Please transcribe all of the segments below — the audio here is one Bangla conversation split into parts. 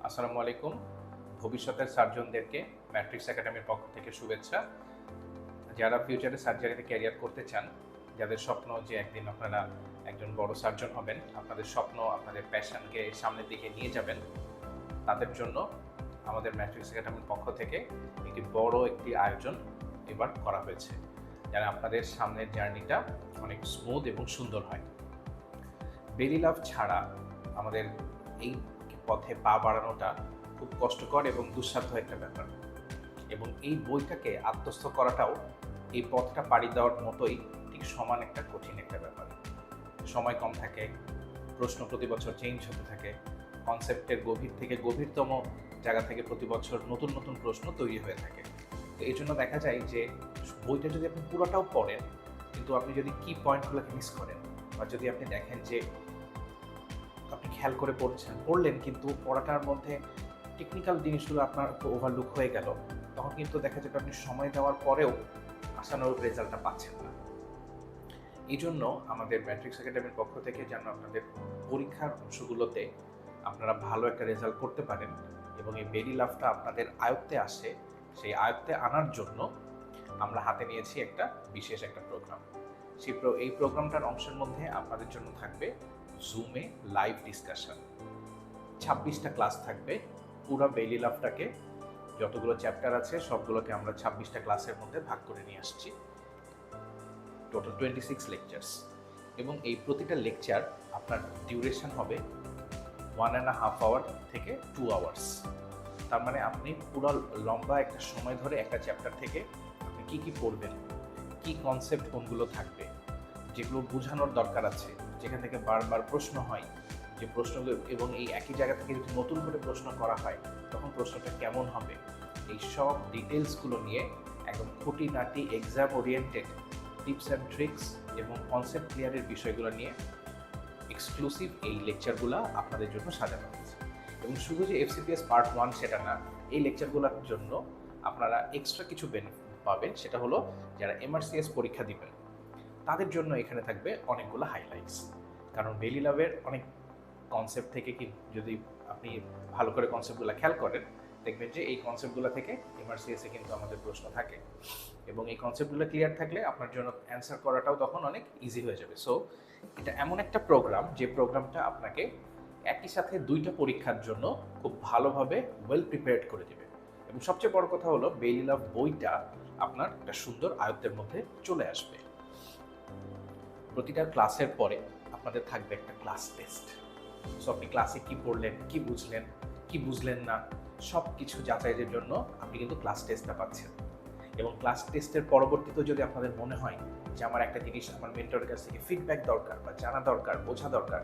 আসসালামু আলাইকুম। ভবিষ্যতের সার্জনদেরকে ম্যাট্রিক্স একাডেমির পক্ষ থেকে শুভেচ্ছা। যারা ফিউচারে সার্জারিতে ক্যারিয়ার করতে চান, যাদের স্বপ্ন যে একদিন আপনারা একজন বড় সার্জন হবেন, আপনাদের স্বপ্ন আপনাদের প্যাশনকে সামনের দিকে নিয়ে যাবেন, তাদের জন্য আমাদের ম্যাট্রিক্স একাডেমির পক্ষ থেকে একটি আয়োজন এবার করা হয়েছে, যেন আপনাদের সামনের জার্নিটা অনেক স্মুথ এবং সুন্দর হয়। বেলি লাভ ছাড়া আমাদের এই পথে পা বাড়ানোটা খুব কষ্টকর এবং দুঃসাধ্য একটা ব্যাপার, এবং এই বইটাকে আত্মস্থ করাটাও এই পথটা পাড়ি দেওয়ার মতোই ঠিক সমান একটা কঠিন একটা ব্যাপার। সময় কম থাকে, প্রশ্ন প্রতি বছর চেঞ্জ হতে থাকে, কনসেপ্টের গভীর থেকে গভীরতম জায়গা থেকে প্রতি বছর নতুন নতুন প্রশ্ন তৈরি হয়ে থাকে। তো এই জন্য দেখা যায় যে বইটা যদি আপনি পুরোটাও পড়েন, কিন্তু আপনি যদি কি পয়েন্টগুলোকে মিস করেন, বা যদি আপনি দেখেন যে আপনি খেয়াল করে পড়লেন কিন্তু পড়াটার মধ্যে টেকনিক্যাল জিনিসগুলো আপনার একটু ওভারলুক হয়ে গেল, তখন কিন্তু দেখা যাবে আপনি সময় দেওয়ার পরেও আশানুরূপ রেজাল্টটা পাচ্ছেন না। এই জন্য আমাদের ম্যাট্রিক্স একাডেমির পক্ষ থেকে যেন আপনাদের পরীক্ষার অংশগুলোতে আপনারা ভালো একটা রেজাল্ট করতে পারেন এবং এই বেলি লাভটা আপনাদের আয়ত্তে আসে, সেই আয়ত্তে আনার জন্য আমরা হাতে নিয়েছি একটা বিশেষ একটা প্রোগ্রাম। এই প্রোগ্রামটার অংশের মধ্যে আপনাদের জন্য থাকবে জুমে লাইভ ডিসকাশন। 26টা ক্লাস থাকবে। পুরো বেলি লাভটাকে যতগুলো চ্যাপ্টার আছে সবগুলোকে আমরা 26টা ক্লাসের মধ্যে ভাগ করে নিয়ে আসছি। টোটাল 26 লেকচার্স, এবং এই প্রতিটা লেকচার আপনার ডিউরেশন হবে 1.5 আওয়ার থেকে 2 আওয়ার্স। তার মানে আপনি পুরো লম্বা একটা সময় ধরে একটা চ্যাপ্টার থেকে আপনি কি পড়বেন, কি কনসেপ্ট কোনগুলো থাকবে, যেগুলো বোঝানোর দরকার আছে, যেখান থেকে বারবার প্রশ্ন হয়, যে প্রশ্নগুলো, এবং এই একই জায়গা থেকে যদি নতুন করে প্রশ্ন করা হয় তখন প্রশ্নটা কেমন হবে, এই সব ডিটেলসগুলো নিয়ে একদম খুঁটিনাটি exam oriented tips and tricks এবং কনসেপ্ট ক্লিয়ারের বিষয়গুলো নিয়ে এক্সক্লুসিভ এই লেকচারগুলো আপনাদের জন্য সাজানো হয়েছে। এবং শুধু যে FCPS পার্ট 1 সেটা না, এই লেকচারগুলোর জন্য আপনারা এক্সট্রা কিছু বেনিফিট পাবেন। সেটা হলো যারা MRCS পরীক্ষা দিবেন তাদের জন্য এখানে থাকবে অনেকগুলো হাইলাইটস। কারণ বেলি লাভের অনেক কনসেপ্ট থেকে যদি আপনি ভালো করে কনসেপ্টগুলো খেয়াল করেন, দেখবেন যে এই কনসেপ্টগুলো থেকে MRCS-এ কিন্তু আমাদের প্রশ্ন থাকে, এবং এই কনসেপ্টগুলো ক্লিয়ার থাকলে আপনার জন্য অ্যান্সার করাটাও তখন অনেক ইজি হয়ে যাবে। সো এটা এমন একটা প্রোগ্রাম, যে প্রোগ্রামটা আপনাকে একই সাথে দুইটা পরীক্ষার জন্য খুব ভালোভাবে ওয়েল প্রিপেয়ার্ড করে দেবে। এবং সবচেয়ে বড় কথা হলো বেলি লাভ বইটা আপনার একটা সুন্দর আয়ত্তের মধ্যে চলে আসবে। প্রতিটা ক্লাসের পরে আপনাদের থাকবে একটা ক্লাস টেস্ট। সো আপনি ক্লাসে কি পড়লেন, কি বুঝলেন, কি বুঝলেন না, সব কিছু যাচাইয়ের জন্য আপনি কিন্তু ক্লাস টেস্টটা পাচ্ছেন। এবং ক্লাস টেস্টের পরবর্তীতে যদি আপনাদের মনে হয় যে আমার একটা জিনিস আমার মেন্টরের কাছ থেকে ফিডব্যাক দরকার, বা জানা দরকার, বোঝা দরকার,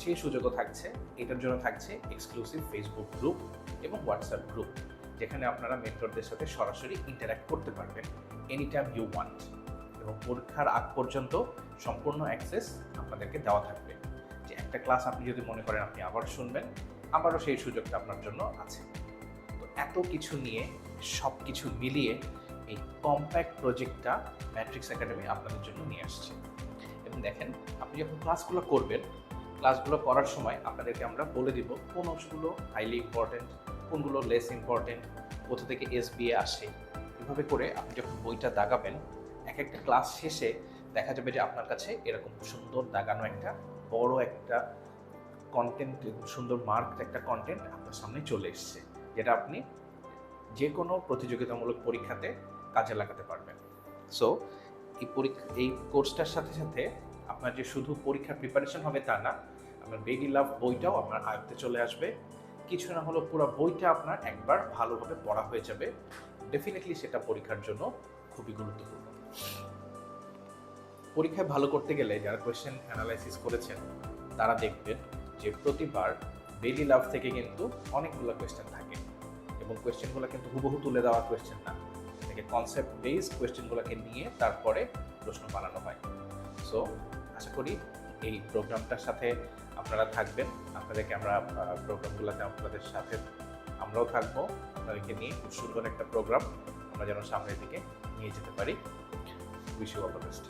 সেই সুযোগও থাকছে। এটার জন্য থাকছে এক্সক্লুসিভ ফেসবুক গ্রুপ এবং হোয়াটসঅ্যাপ গ্রুপ, যেখানে আপনারা মেন্টরদের সাথে সরাসরি ইন্টারঅ্যাক্ট করতে পারবেন এনি টাইম ইউ ওয়ান্ট। এবং পরীক্ষার আগ পর্যন্ত সম্পূর্ণ অ্যাক্সেস আপনাদেরকে দেওয়া থাকবে, যে একটা ক্লাস আপনি যদি মনে করেন আপনি আবার শুনবেন, আবারও সেই সুযোগটা আপনার জন্য আছে। তো এত কিছু নিয়ে, সব কিছু মিলিয়ে এই কম্প্যাক্ট প্রজেক্টটা ম্যাট্রিক্স একাডেমি আপনাদের জন্য নিয়ে আসছে। এবং দেখেন, আপনি যখন ক্লাসগুলো করবেন, ক্লাসগুলো করার সময় আপনাদেরকে আমরা বলে দিব কোন অংশগুলো হাইলি ইম্পর্টেন্ট, কোনগুলো লেস ইম্পর্টেন্ট, কোথা থেকে SBA আসে। এভাবে করে আপনি যখন বইটা দাগাবেন, এক একটা ক্লাস শেষে দেখা যাবে যে আপনার কাছে এরকম সুন্দর দাগানো একটা বড় একটা কন্টেন্ট, সুন্দর মার্কড একটা কন্টেন্ট আপনার সামনে চলে এসছে, যেটা আপনি যে কোনো প্রতিযোগিতামূলক পরীক্ষাতে কাজে লাগাতে পারবেন। সো এই কোর্সটার সাথে সাথে আপনার যে শুধু পরীক্ষার প্রিপারেশন হবে তা না, আপনার বেলি লাভ বইটাও আপনার আয়ত্তে চলে আসবে। কিছু না হলেও পুরো বইটা আপনার একবার ভালোভাবে পড়া হয়ে যাবে। ডেফিনেটলি সেটা পরীক্ষার জন্য খুবই গুরুত্বপূর্ণ। পরীক্ষায় ভালো করতে গেলে যারা কোয়েশ্চেন অ্যানালাইসিস করেছেন তারা দেখবেন যে প্রতিবার বেলি লাভ থেকে কিন্তু অনেকগুলো কোয়েশ্চেন থাকে, এবং কোয়েশ্চেনগুলো কিন্তু হুবহু তুলে দেওয়া কোয়েশ্চেন না, থেকে কনসেপ্ট বেসড কোয়েশ্চেনগুলোকে নিয়ে তারপরে প্রশ্ন বানানো হয়। সো আশা করি এই প্রোগ্রামটার সাথে আপনারা থাকবেন। আপনাদেরকে আমরা প্রোগ্রামগুলোতে আপনাদের সাথে আমরাও থাকবো, আপনাদেরকে নিয়ে খুব সুন্দর একটা প্রোগ্রাম আমরা যেন সামনের দিকে নিয়ে যেতে পারি। Wish you all the best.